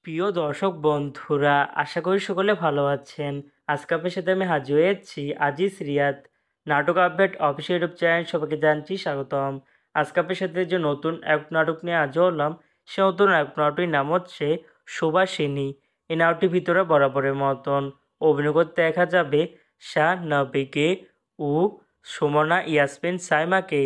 প্রিয় দর্শক বন্ধুরা, আশা করি সকলে ভালো আছেন। আজকে আপনার সাথে আমি হাজির হয়েছি আজিজ রিয়াদ নাটক আপডেট অফিসিয়াল ইউটিউব চ্যানেল। সবাইকে জানছি স্বাগতম। আজকে আপনার সাথে যে নতুন এক নাটক নিয়ে হাজির হলাম, সে নতুন এক নাটকটির নাম হচ্ছে সুভাষিনী। এই নাটকটির ভিতরে বরাবরের মতন অভিনয় করতে দেখা যাবে শাহনাবিকে ও সুমনা ইয়াসমিন সাইমাকে।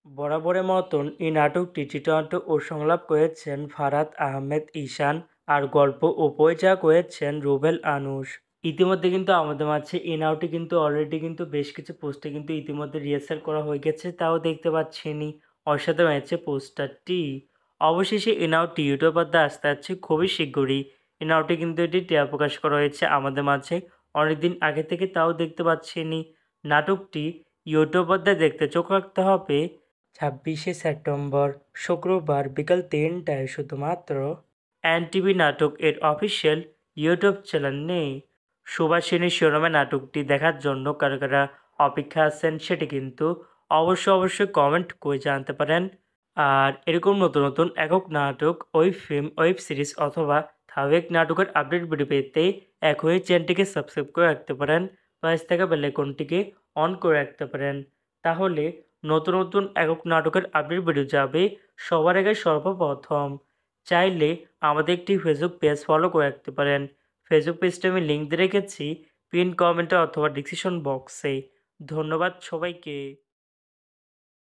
বরাবরের মতন এই নাটকটি চিত্রনাট্য ও সংলাপ করেছেন ফারাদ আহমেদ ঈশান, আর গল্প ও পরিচালনা করেছেন রুবেল আনুশ। ইতিমধ্যে কিন্তু আমাদের মাঝে এই নাটকটি কিন্তু অলরেডি কিন্তু বেশ কিছু পোস্টে কিন্তু ইতিমধ্যে রিহার্সাল করা হয়ে গেছে, তাও দেখতে পাচ্ছেনই। অসাধারণ হয়েছে পোস্টারটি। অবশেষে এই নাটকটি ইউটিউব পর্দায় আসতে যাচ্ছে খুবই শীঘ্রই। এই নাটকটি কিন্তু এটি টিআর প্রকাশ করা হয়েছে আমাদের মাঝে অনেকদিন আগে থেকে, তাও দেখতে পাচ্ছেনই। নাটকটি ইউটিউব পর্দায় দেখতে চোখ রাখতে হবে 26শে সেপ্টেম্বর শুক্রবার বিকাল 3টায় শুধুমাত্র এনটিভি নাটক এর অফিসিয়াল ইউটিউব চ্যানেল নেই। সুভাষিনী শিরোনামে নাটকটি দেখার জন্য কারা কারা অপেক্ষা আছেন সেটি কিন্তু অবশ্যই কমেন্ট করে জানতে পারেন। আর এরকম নতুন নতুন একক নাটক, ওয়েব ফিল্ম, ওয়েব সিরিজ অথবা ধারাবাহিক নাটকের আপডেট ভিডিও পেতে এখনই চ্যানেলটিকে সাবস্ক্রাইব করে রাখতে পারেন, পাশ থাকা বেল আইকনটিকে অন করে রাখতে পারেন। তাহলে নতুন নতুন একক নাটকের আপডেট ভিডিও যাবে সবার আগে সর্বপ্রথম। চাইলে আমাদের একটি ফেসবুক পেজ ফলো করে রাখতে পারেন। ফেসবুক পেজটা আমি লিঙ্ক দিয়ে রেখেছি পিন কমেন্টে অথবা ডিসক্রিপশন বক্সে। ধন্যবাদ সবাইকে।